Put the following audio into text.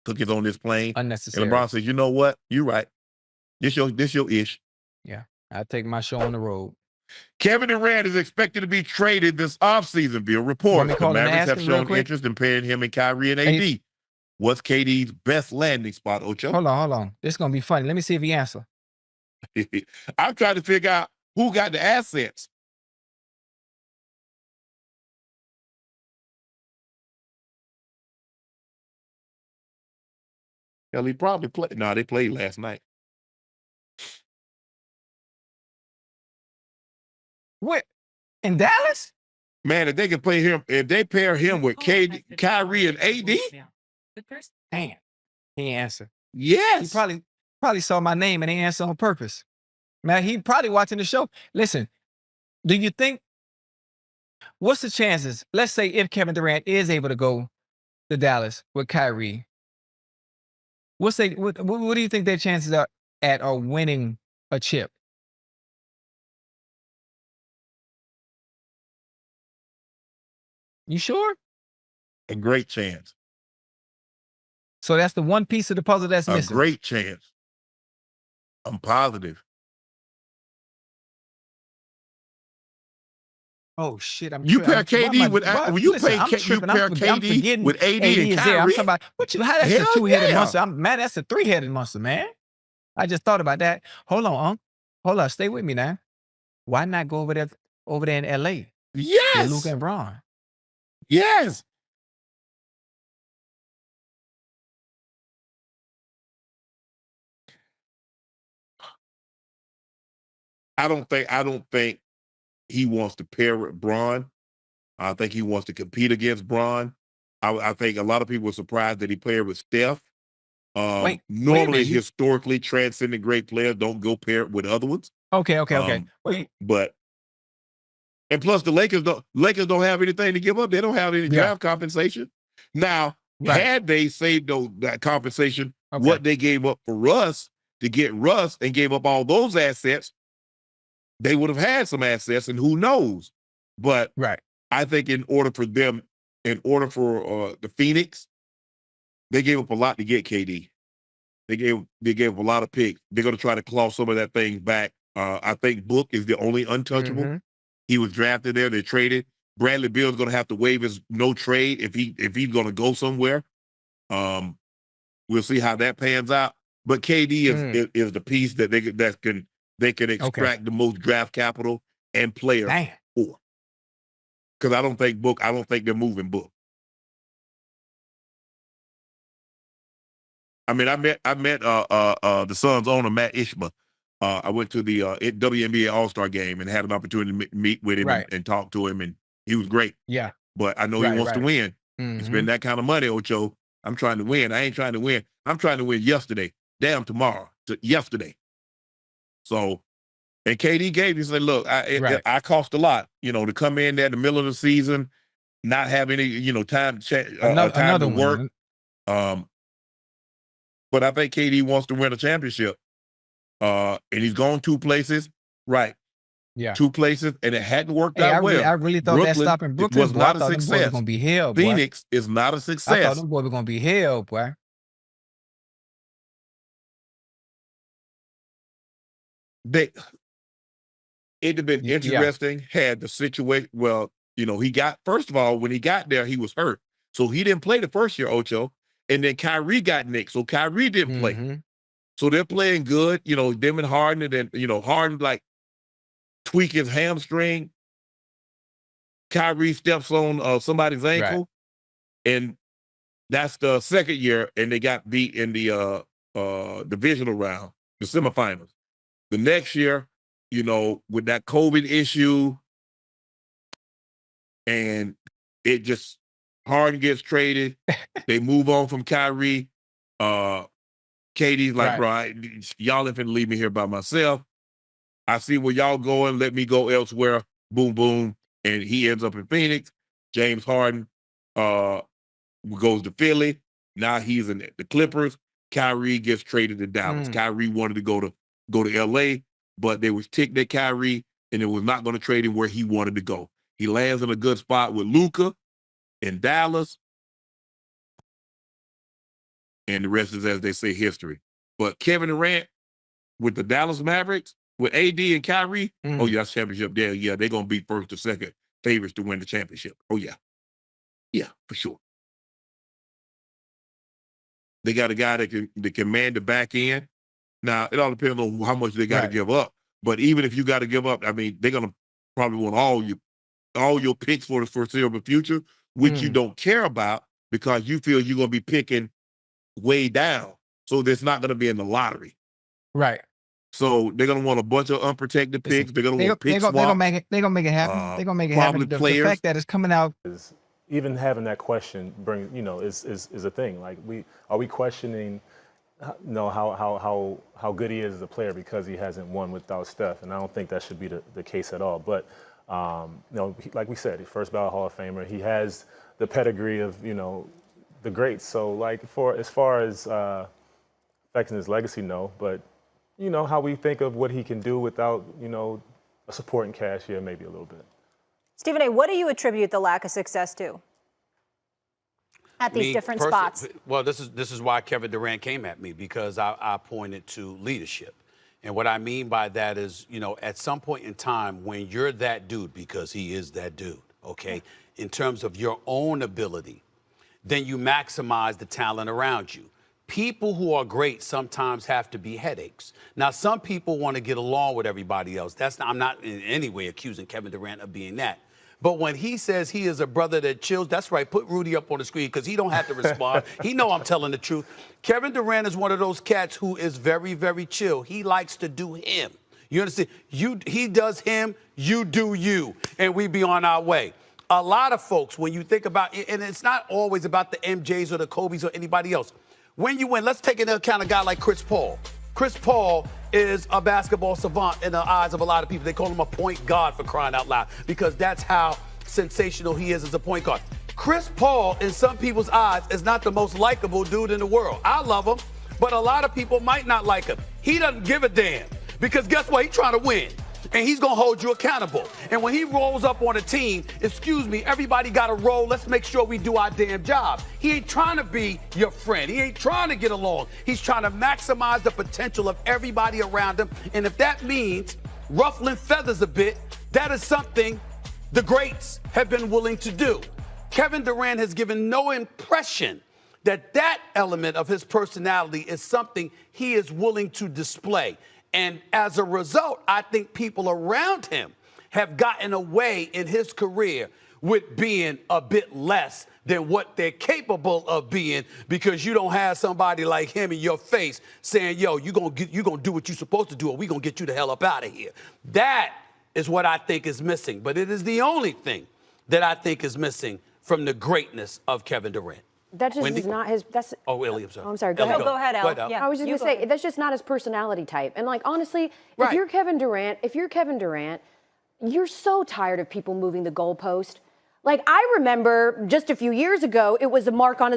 took it on this plane. Unnecessary. And LeBron says, you know what? You're right. This your ish. Yeah, I take my show on the road. Kevin Durant is expected to be traded this offseason via reports. The Mavericks have shown interest in paying him and Kyrie and AD. What's KD's best landing spot, Ocho? Hold on. This is going to be funny. Let me see if he answers. I'm trying to figure out who got the assets. Hell, he probably played. No, they played last night. What? In Dallas? Man, if they can play him, if they pair him with Kyrie and AD. Damn. He answered. Yes. He probably saw my name and he answered on purpose. Man, he probably watching the show. Listen, do you think, what's the chances? Let's say if Kevin Durant is able to go to Dallas with Kyrie, what do you think their chances are at winning a chip? You sure? A great chance. So that's the one piece of the puzzle that's missing. A great chance. I'm positive. Oh shit! You pair KD with you pair KD with AD and Kyrie. I'm talking about how that's a two-headed monster. Man, that's a three-headed monster, man. I just thought about that. Hold on, hold on. Stay with me now. Why not go over there in LA? Yes, with Luka and Bron. Yes. I don't think he wants to pair with Bron. I think he wants to compete against Bron. I think a lot of people were surprised that he paired with Steph. Normally, historically, transcendent great players don't go pair with other ones. Okay. And plus, the Lakers don't have anything to give up. They don't have any draft compensation. Now, had they saved that compensation, what they gave up for Russ to get Russ and gave up all those assets, they would have had some assets, and who knows? But I think in order for the Phoenix, they gave up a lot to get KD. They gave up a lot of picks. They're going to try to claw some of that thing back. I think Book is the only untouchable. Mm-hmm. He was drafted there. They traded. Bradley Beal's going to have to waive his no trade if he's going to go somewhere. We'll see how that pans out. But KD is the piece that they can extract the most draft capital and player for. Because I don't think they're moving Book. I mean, I met the Suns owner, Matt Ishma. I went to the WNBA All-Star game and had an opportunity to meet with him and talk to him, and he was great. Yeah. But I know he wants to win. Mm-hmm. Spend that kind of money, Ocho. I'm trying to win. I ain't trying to win. I'm trying to win yesterday. Damn, tomorrow. Yesterday. So, and KD gave me, said, look, I cost a lot, to come in there in the middle of the season, not have any, time to work. But I think KD wants to win a championship. And he's gone 2 places. Right. Yeah. 2 places, and it hadn't worked out well. I really thought that stop in Brooklyn was not a success. Them boys were gonna be hell, boy. Phoenix is not a success. I thought them boys were going to be hell, boy. It'd have been interesting had the situation. Well, first of all, when he got there, he was hurt. So he didn't play the first year, Ocho. And then Kyrie got nicked. So Kyrie didn't play. So they're playing good, them and Harden, and then, Harden like tweak his hamstring. Kyrie steps on somebody's ankle. And that's the second year, and they got beat in the divisional round, the semifinals. The next year, with that COVID issue, and it just, Harden gets traded. They move on from Kyrie. KD's like, bro, y'all ain't finna leave me here by myself. I see where y'all going. Let me go elsewhere. Boom, boom. And he ends up in Phoenix. James Harden goes to Philly. Now he's in the Clippers. Kyrie gets traded to Dallas. Kyrie wanted to go to LA, but they was ticked at Kyrie, and it was not going to trade him where he wanted to go. He lands in a good spot with Luka in Dallas. and the rest is, as they say, history. But Kevin Durant with the Dallas Mavericks, with AD and Kyrie, oh yeah, that's championship there. Yeah, they're gonna be first or second favorites to win the championship. Oh yeah, yeah, for sure. They got a guy that can man the back end. Now it all depends on how much they got to give up. But even if you got to give up, I mean, they're gonna probably want all your picks for the foreseeable future, which you don't care about because you feel you're gonna be picking way down. So that's not gonna be in the lottery. Right. So they're gonna want a bunch of unprotected picks. They're gonna want pick swaps. They're gonna make it happen. They're gonna make it happen. The fact that it's coming out. Even having that question is a thing. Like, are we questioning how good he is as a player because he hasn't won without Steph? And I don't think that should be the case at all. But like we said, first ballot Hall of Famer. He has the pedigree of the greats. So like as far as affecting his legacy, no. But how we think of what he can do without a supporting cast, yeah, maybe a little bit. Stephen A., what do you attribute the lack of success to at these different spots? Well, this is why Kevin Durant came at me, because I pointed to leadership. And what I mean by that is, at some point in time when you're that dude, because he is that dude, okay, in terms of your own ability, then you maximize the talent around you. People who are great sometimes have to be headaches. Now, some people want to get along with everybody else. I'm not in any way accusing Kevin Durant of being that. But when he says he is a brother that chills, that's right. Put Rudy up on the screen because he don't have to respond. He know I'm telling the truth. Kevin Durant is one of those cats who is very, very chill. He likes to do him. You understand? He does him, you do you, and we be on our way. A lot of folks, when you think about it, and it's not always about the MJs or the Kobes or anybody else. When you win, let's take into account a guy like Chris Paul. Chris Paul is a basketball savant in the eyes of a lot of people. They call him a point guard, for crying out loud, because that's how sensational he is as a point guard. Chris Paul, in some people's eyes, is not the most likable dude in the world. I love him, but a lot of people might not like him. He doesn't give a damn, because guess what? He's trying to win. And he's going to hold you accountable. And when he rolls up on a team, excuse me, everybody got to roll. Let's make sure we do our damn job. He ain't trying to be your friend. He ain't trying to get along. He's trying to maximize the potential of everybody around him. And if that means ruffling feathers a bit, that is something the greats have been willing to do. Kevin Durant has given no impression that that element of his personality is something he is willing to display. And as a result, I think people around him have gotten away in his career with being a bit less than what they're capable of being, because you don't have somebody like him in your face saying, yo, you're gonna do what you're supposed to do, or we're going to get you the hell up out of here. That is what I think is missing. But it is the only thing that I think is missing from the greatness of Kevin Durant. That just is not his. That's. Oh, Ellie, I'm sorry. Oh, I'm sorry. Go ahead, Elle. Yeah. I was just going to say that's just not his personality type. And like honestly, if you're Kevin Durant, you're so tired of people moving the goalpost. Like I remember just a few years ago, it was a mark on his